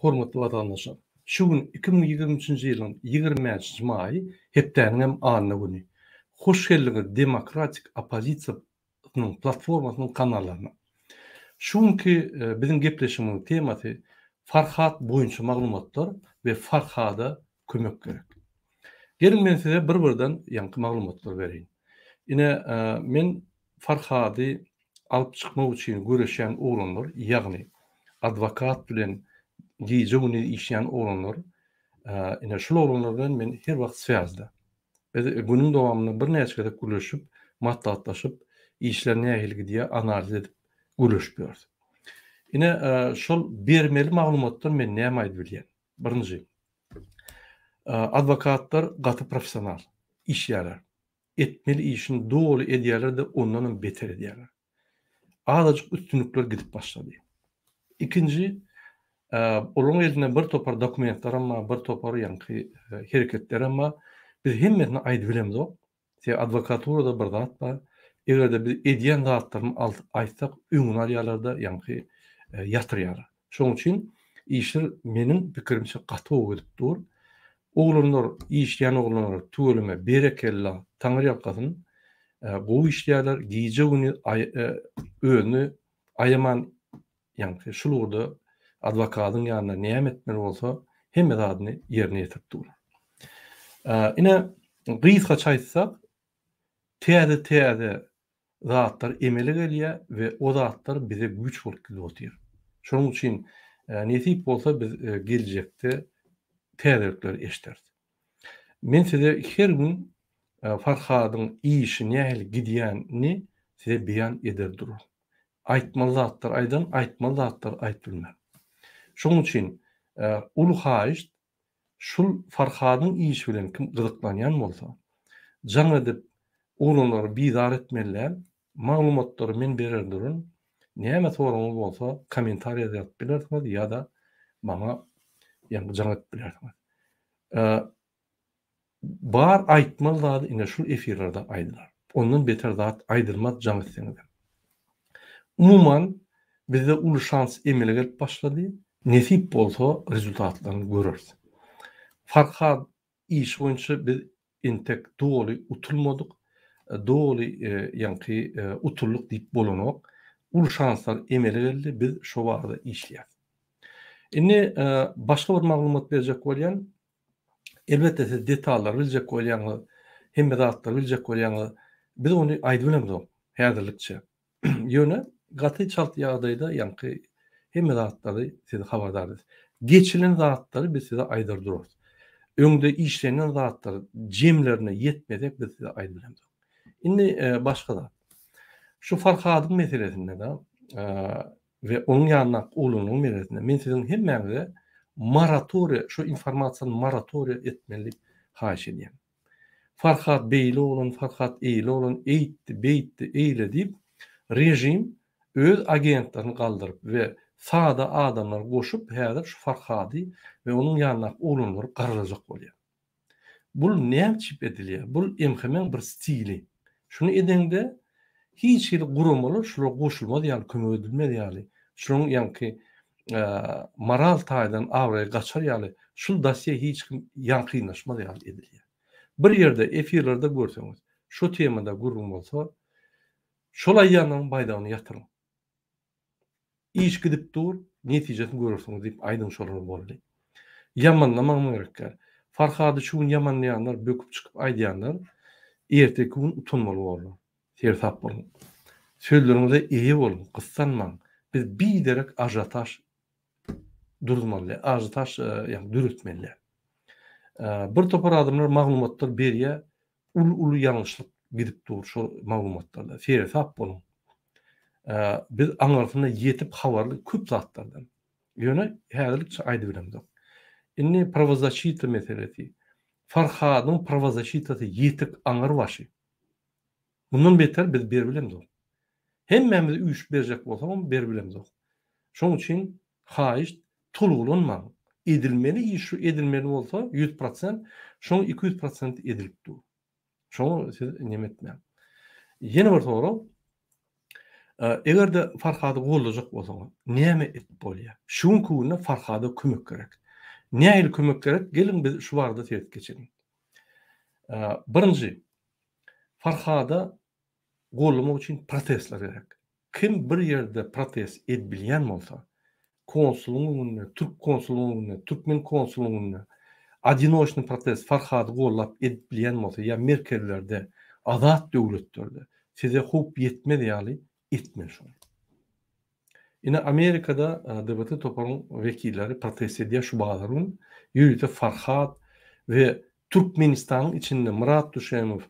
Hormatly vatandaşlar. Şu gün 2023-nji ýylyň 20-nji maýy hepdeniň anyny güni. Hoş geldiňiz Demokratik Opozisiýanyň platformasynyň kanallarına. Şunki biziň gepleşigimiň temasy Farhat boýunça maglumatlar we Farhada kömek gerek. Gelin men size bir-birden ýanky maglumatlar berýin. Ine men Farhady alyp çykmak üçin göreşen oglanlar, ýagny adwokat bilen gije güni işleyen oglanlar, ine şol oglanlar bilen men her wagt swязda. Biz günün dowamyny bir näçe gezek görüşüp, matlatlaşyp, işler nähili diýe analiz edip görüşüp ýördi. Ine şol bermeli maglumatlar men näme aýdyp bilýän? Birinji, adwokatlar gaty professional işýärler. Etmeli işini dogry edýärler de ondan beter edýärler. Azajyk üstünlikler gidip başlady. İkinji, olaryň eline bir topar dokumentler ama bir topar ýanky hereketler ama biz hemmetini aýdyp bilemizok. Adwokaturada bir zat bar. Egerde biz edýän zatlaryny aýtsak öňüne alýarlar da ýanky ýatyrýarlar. Şoň üçin işler meniň pikirimçe gaty gidip dur. Oglanlar, işleyen oglanlar tügelime berekella taňry ýapgasyn. Bu işlerler gije güni öňü aýaman ýanky şulurda adwokatyň ýanyna näme etmeli bolsa hemme zadyny ýerine ýetirip dur. Ine gysga çaýtsak täze zatlar emele gelýär we o zatlar bize güç bolup gelýär. Şonuň üçin nesip bolsa biz geljekde täzelikler eşderdik. Men size her gün Farhadyň işi nähili gidýänini size beýan eder durur. Aýtmaly zatlar aýdan, aýtmaly zatlar aýtylmaz. Şoň üçin ulu haýyş şul Farhadyň işi bilen kim gyzyklanýan bolsa, jaň edip oglanlary bizar etmeliler, maglumatlary men berer durun. Näme soragyňyz bolsa, kommentariýa ýazyp bilersiňiz ýa-da maňa jaň edip bilersiňiz. Bar aýtmaly zady ine şul efirlerde aýdylar. Ondan beter zat aýdylmaz jaň etseňiz. Umuman bizde ulu şans emele gelip başlady. Nesip bolsa rezultatlaryny görürüz. Farhat iş boýunça biz intek dogry utulmadyk. Dogry ýanky utulluk diýip bolanok. Ulu şanslar emele geldi, biz şo wagtda işleýär. Indi başga bir maglumat berjek bolýan, elbette siz detallar biljek bolýaňyz, hemme zatlar biljek bolýaňyz, biz onu aýdyp bilemizok häzirlikçe. Ýöne gaty çalt ýagdaýda ýanky hemme zatlary sizi habardar. Geçilen zatlary biz size aýdyr dururuz. Öňde işlenen zatlar jemlerine ýetmedek biz size aýdyp bilemizok. Indi başga da. Şu Farhadyň meselesinde de ve onun ýanyna ulunyň meselesinde men siziň hemmäňize moratoriýa, şu informasiýany moratoriýa etmeli haýyş edýän. Farhat beýle bolan, Farhat eýle bolan, beýtdi, eýle diýip rejim öz agentlaryny galdyryp we sada adamlar goşup häzir şu Farhady we onun ýanyna ulunlary garalajak bolýar. Bul näme çip edilýär? Bul emhemen bir stili. Şunu edende hiç ýyl guramaly şola goşulmady ýaly kömek edilmedi ýaly. Şonuň ýanky moral taýdan awraya gaçar ýaly şul dosye hiç kim ýankynaşmady ýaly edilýär. Bir ýerde efirlerde görseňiz, şu temada gurulma bolsa, şolay ýanyň baýdagyny ýatyryň. İş gidip dur, netijesini görürsiňiz diýip aýdyn şolary boldy. Ýamanlamagy gerekler. Farhady şu gün ýamanlaýanlar, böküp çykyp aýdýanlar, erteki gün utanmaly bolýar. Tersap bolun. Sözleriňize eýe bolun, gyssanmaň. Biz biderek ajotaj durmaly, ajotaj ýa dürütmeli. Bir topar adamlar maglumatlar berýär, ulu ýalňyşlyk gidip dur şu maglumatlarda. Tersap bolun. Biz aňarsyna ýetip habarly köp zatlardan. Ýöne häzirlikçe aýdyp bilemizok. Indi pravozащита meselesi. Farhadyň pravozащитасы ýetik aňar başy. Bundan beter biz ber bilemizok. Hemmemiz üýüş berjek bolsam ber bilemizok. Şoň üçin haýyş tulgulanmaň. Edilmeli iş şu edilmeli bolsa 100%, şoň 200% edilip dur. Şoň siz nemetmän. Ýene bir soru. Egerde Farhady gollajak bolsaňyz, näme etip bolýar? Şuň kubuna Farhady kömek gerek. Näil kömek gerek? Gelin biz şu barada tehdit geçelim. Birinji, Farhada gollamak üçin protestler gerek. Kim bir yerde protest edilýän bolsa, konsullugyna, Türk konsullugyna, Türkmen konsullugyna adinoşny protest Farhady gollap edilýän bolsa, ya Merkellerde, azat döwletlerde size hop yetmedi ýaly etme şunu. Ine Amerika'da DBT toparın vekilleri protest ediyor şu bağların yürüte Farhad ve Türkmenistan'ın içinde Murat Düşemov,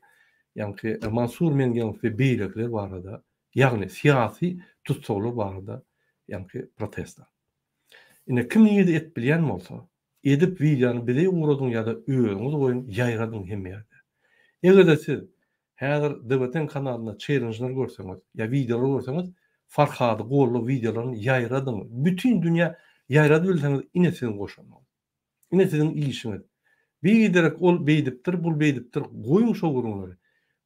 yani Mansur Mengenov ve beylikler var arada. Yani siyasi tutsaklar var arada. Yani protestler. Ine kim niyeti et bilyen mi olsa, edip videonu bize uğradın ya da öğreniniz oyun yayradın hem yerde. Eğer de siz her DBT'nin kanalına challenge'lar görseniz ya videolar görseniz Farhady gollu videolaryny ýaýradym. Bütün dünya ýaýrady bilseňiz ine sizin goşanmagy. Ine sizin işiňiz. Biderek ol beýdipdir, bul beýdipdir. Goýun şo gurulary.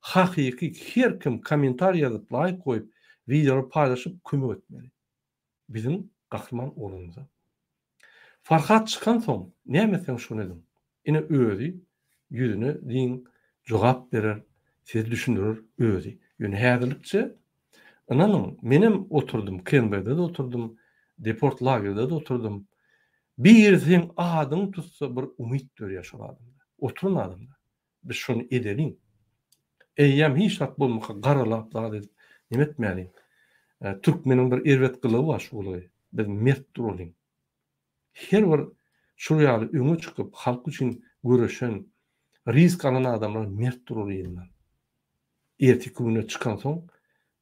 Hakyky her kim kommentar ýazyp, like goýup, videolar paýlaşyp kömek etmeli. Bizim gahrman olanyza. Farhad çykan soň näme sen şunu edin? Ine özi ýüzüne diň jogap berer, sizi düşündürür özi. Ýöne häzirlikçe ananın menim oturdum, Kenber'de de oturdum, deport lagerde de oturdum. Bir sen adın tutsa bir umit ýaşar adamda. Oturun adamda. Biz şunu edelim. Eýýem hiç hat bolmaka garalap da edip nime etmeli. Türkmenin bir erwet gylygy var şu ulagy. Biz mert duralım. Her bir şu ýaly öňe çykyp halk üçin göreşen, risk alan adamlar mert duralýarlar. Erteki güne çykan soň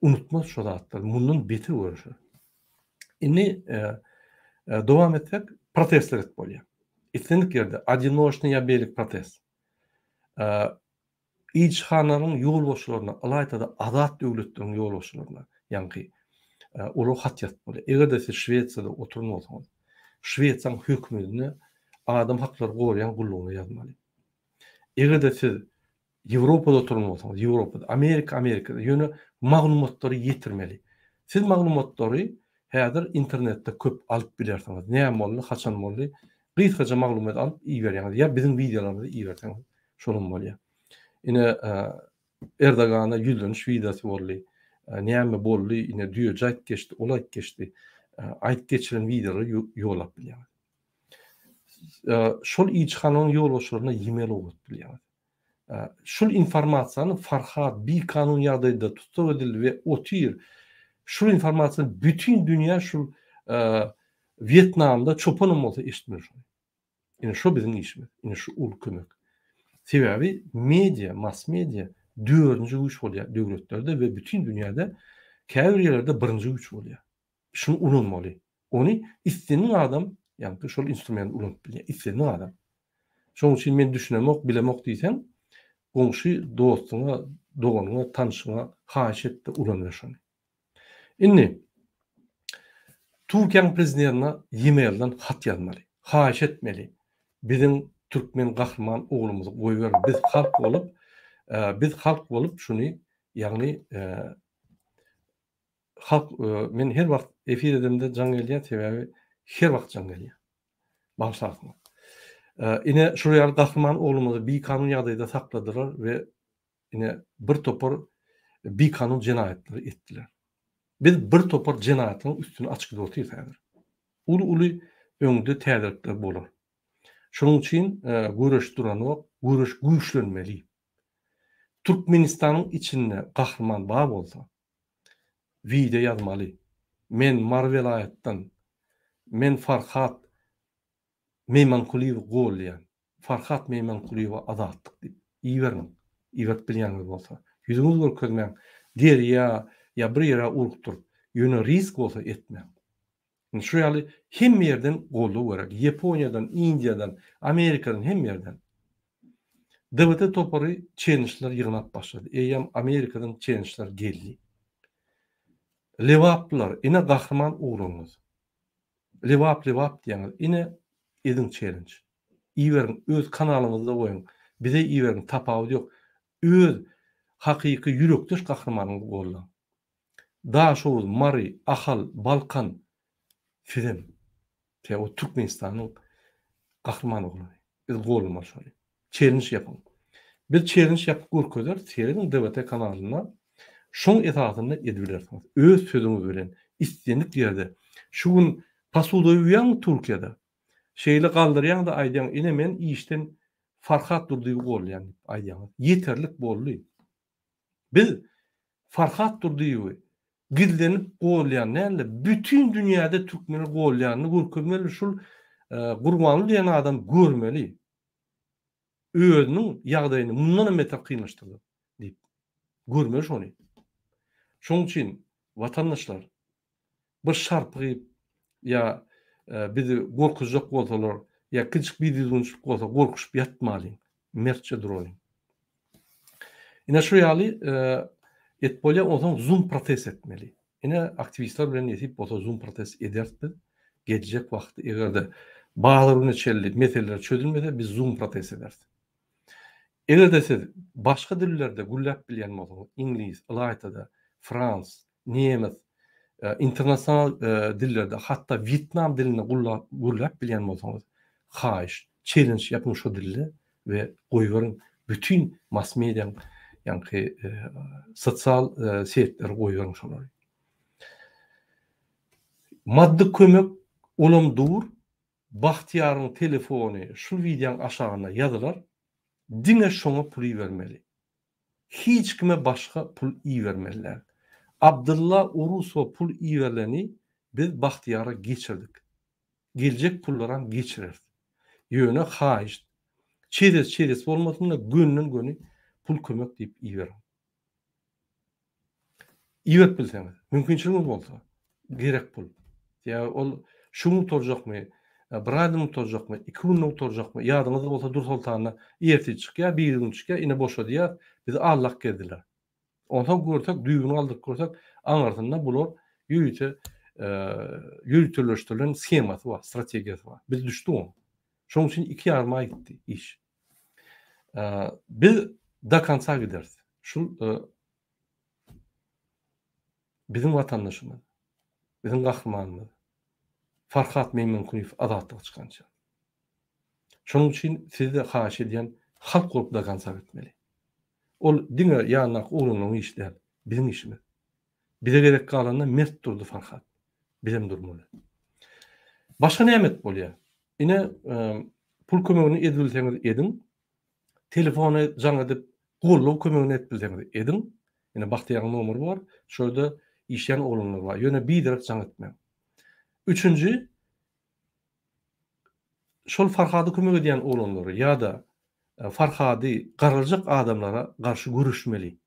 unutmaz şu zatlar. Mundan beter görüşür. Inni dowam etsek protestler etip bolýar. Etkinlik ýerde adinoşny ýa beýlik protest. İçhanlaryň ýol boşlaryna, alaytada azat döwletleriň ýol boşlaryna, ýani ulu hat ýatyp bolýar. Eger siz Şweýçiýada oturup bolsaňyz, Şweýçiýanyň hökümetine adam haklary goraýan gullugyny ýazmaly. Eger siz Ýewropada oturup bolsaňyz, Ýewropada, Amerikada ýöne maglumatlary ýetirmeli. Siz maglumatlary häzir internetde köp alyp bilersiňiz. Näme boldy, haçan boldy? Gysgaça maglumat alyp iýerýäňiz. Ýa bizim videolarymyzy iýerseňiz, şolum bolýar. Ine Erdogana ýüzleniş videosy boldy. Näme boldy? Ine diýjek geçdi, olay geçdi. Aýt geçiren videoları ýolap bilýär. Şol içhanyň ýol boşlaryna ýemel ogut bilýär. Şol informasiýany Farhad bir kanun ýagdaýynda tutsak edildi we otyr. Şol informasiýany bütün dünýä şol Vietnamda çopanım bolsa eşitmer. Ine şo bizim işimiz. Ine şu ul kömek. Sebebi media, mass media dördüncü güç bolýar döwletlerde we bütün dünýäde käbir ýerlerde birinji güç bolýar. Şunu unutmaly. Ony istenen adam, ýani şol instrument unutup bilýär. İstenen adam. Şoň üçin men düşünemek, bilemek diýsem, goňşy, dostuňa, doganyňa, tanışyňa haýyş etdi ulanýar. Inni Türkiýe prezidentine e-mailden hat ýazmaly. Haýyş etmeli. Bizim Türkmen gahrman oglumuzy goýup biz halk bolup şunu ýagny halk men her wagt efir edemde jan gelýär sebäbi her wagt jan gelýär. Başlaryň. Ine şu ýaly gahrman oglumuzy bir kanun ýagdaýynda sakladylar we ine bir topar bir kanun jenaýetleri etdiler. Biz bir topar jenaýatyň üstüne açyk dotýar häzir. Uly öňde täzirlikler bolar. Şonuň üçin göreş duranyk, göreş güýçlenmeli. Türkmenistanyň içinde gahrman bar bolsa, video ýazmaly. Men Marvelayatdan, men Farhad Meymankuliýew golýan. Farhad Meymankuliýew azatlyk diýip iýerin. Iýet bilýäňiz bolsa, ýüzüňiz görkezmäň, derýa ýa bir ýere urukdyr. Ýöne risk bolsa etmeň. Şu ýaly hem ýerden gollu gerek. Ýaponiýadan, Indiýadan, Amerikadan hem ýerden. DBT topary challenge'lar ýygnap başlady. Eýem Amerikadan challenge'lar geldi. Lewaplar, ine gahrman ogluňyz. Lewap diýäňiz, ine edin challenge. Iýerin öz kanalyňyzda goýun. Bize iýerin tapawut ýok. Öz hakyky ýürekdeş gahrmanyňyz bolan. Daşoğuz, Mari, Ahal, Balkan, film. O Türkmenistan'ın kahramanı olur. Biz golma şöyle. Challenge yapın. Bir challenge yapıp görkezler, senin DVT kanalına şoň etatynda edibilersiniz. Öz sözüňiz bilen istendik ýerde. Şu gün pasuda ýan Türkiýede. Şeýle galdyrýan da aýdýan, ine men işden Farhat durdy bolýan aýdýan. Yeterlik boldy. Biz Farhat durdyýy gizlenip bolýan näle bütün dünýäde türkmeni bolýanyny görkezmeli şul Gurbanly diýen adam görmeli. Özüniň ýagdaýyny mundan beter kynlaşdyrdy diýip görmeli şonu. Şoň üçin watandaşlar bir şarpyp ýa bizi gorkuzjak bolsalar ýa kyçyk bir dizginçlik bolsa gorkuşup ýatmaly. Mertçe durýan. Ine şu ýaly etbolýa oňa Zoom protest etmeli. Ine aktivistler bilen ýetip bolsa Zoom protest ederdi. Gelecek wagtda egerde baglaryny çelli meseleler çözülmese biz Zoom protest ederdi. Egerde siz başga dillerde gullap bilýän bolsaňyz, ingliz, Ilaytada, Frans, Nemes, internasyonal dillerde, hatta Vietnam dilini gullap bilýän bolsaňyz, haýyş, challenge yapın şu dilde we goýberň bütün mass media ýa-ni sosial setler goýberň şolary. Maddi kömek olam dur, Bahtiyaryň telefony şu videoň aşagyna ýazylar. Diňe şoňa pul bermeli. Hiç kime başga pul bermeliler. Abdullah Urusow pul berleni biz Bahtiyara geçirdik. Gelecek pullaran geçirir. Ýöne haýyş. Çeres bolmasynda gönnün göni pul kömek diýip ber. Ýerip bilseňiz, mümkinçiligiňiz bolsa, gerek pul. Ýa ol şunu torjakmy? Bir aýdym torjakmy? 2 günlük torjakmy? Ýadyňyzda bolsa dur sultanyna erti çykýar, bir gün çykýar, ine boşa diýär. Bizi allak geldiler. Ondan görsek, düýbüni aldyk görsek, aňartynda bular ýürütüleşdirilen skemasy bar, strategiýasy bar. Biz düşdik oň. Şoň üçin 2 ýarym aý gitdi iş. Biz da kansa gideriz. Şu bizim watandaşymyz, bizim gahrymanymyz Farhat Meýmenkuliýew azatlyga çykança. Şoň üçin sizde haýyş edýän halk grupda kansa etmeli. Ol diňe ýanyk urunyň işler, bizim işimiz. Bize gerek galanda mert durdy Farhat. Bilen durmaly. Başga nämet bolýar? Ine pul kömegini edilseňiz edin. Telefony jaň edip gollaw kömegini etbilseňiz edin. Ine Bahtiyaryň nomery bar. Şurada işleyen oğlanlar var. Yöne bir direkt can etmem. Üçüncü, şol Farhady kömek edýän oğlanları ya da Farhady garalacak adamlara karşı görüşmeli.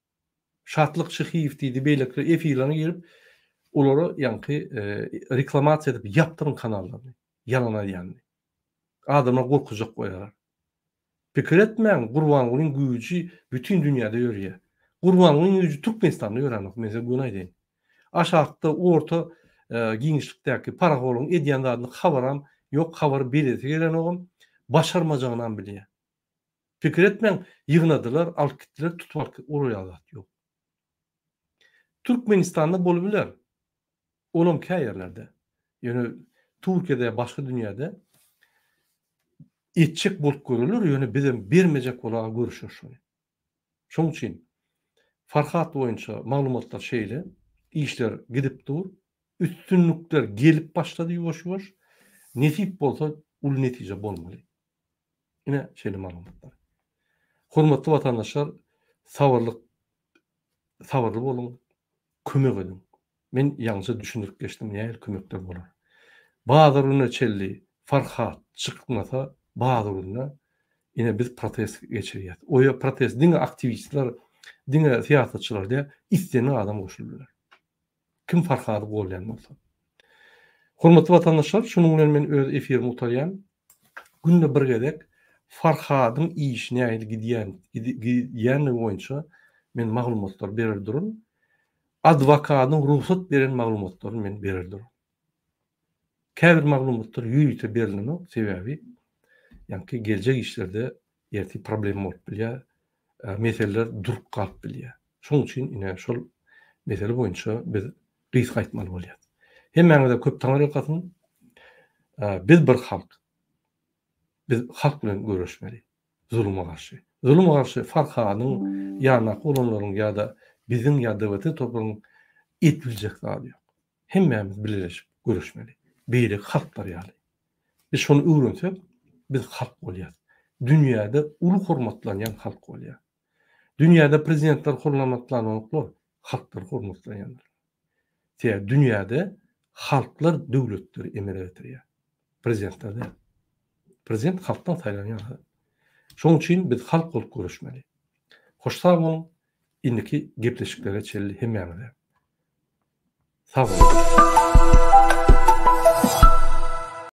Şatlyk Çyhyýew diýdi, beýlekle efirlerine girip olara ýanky reklamasiýa edip ýapdyryn kanallarny, yalan aýdýanly. Adamlar gorkujak goýarlar. Pikir etmeň, Gurbanlyň güýji bütün dünýäde ýörýär. Gurbanlyň güýji Türkmenistanda ýörenok, mesela bunu aýdyn. Aşağıda orta giňişlikdäki paragoluň edýän zadyny habaram ýok, habar beresi gelen ogam başarmajagyndan bilýär. Pikir etmeň, ýygnadylar, alyp gitdiler, tutup oraya zat ýok. Türkmenistanda bolup biler. Olam käýerlerde. Ýöne Türkiýede, başga dünýäde etçek bolup görülür, ýöne bizem bermejek bolan görüşür şonu. Şoň üçin Farhat boýunça maglumatlar şeýle, işler gidip dur, üstünlükler gelip başlady ýuwaş-ýuwaş, netip bolsa ul netije bolmaly. Ine şeýle maglumatlar. Hormatly watandaşlar, sabırly bolun, kömek edin. Men ýalňyça düşündirip geçdim, näme kömekler bolar. Bazıryna çelli Farhat çykmasa, bazıryna ine biz protest geçirýär. O protest diňe aktivistler, diňe siýasatçylar diýe istenen adam goşulurlar. Kim Farhady bolýan bolsa. Hormatly watandaşlar, şunuň bilen men öz efirimi utarýan. Günde bir gedek Farhadyň işine gidýän boýunça men maglumatlar berer durun. Adwokatyň ruhsat beren maglumatlary men berer durun. Käbir maglumatlar ýürüte berileni sebäbi ýa-ni geljek işlerde ýerti problem bolup bilýär, meseleler durup galyp bilýär. Şoň üçin ine şol mesele boýunça biz gys gaýtmaly bolýar. Hemmäňe de köp taňar ýokasyn. Biz bir halk. Biz halk bilen görüşmeli. Zuluma garşy. Zuluma garşy Farhanyň ýa-da olanlaryň ýa-da biziň ýa-da toplaryň etbiljek zady ýok. Hemmämiz birleşip görüşmeli. Beýle halklar ýaly. Biz şonu öwrensek, biz halk bolýar. Dünýäde uly hormatlanýan halk bolýar. Dünýäde prezidentler hormatlanýar, halklar hormatlanýar. Täze dünýäde halklar döwletleri emele getirýär. Prezidentler de. Prezident halkdan saýlanýar. Şoň üçin biz halk bolup görüşmeli. Hoşsa bolan indiki gepleşiklere çelli hemmäňe. Sag bolun.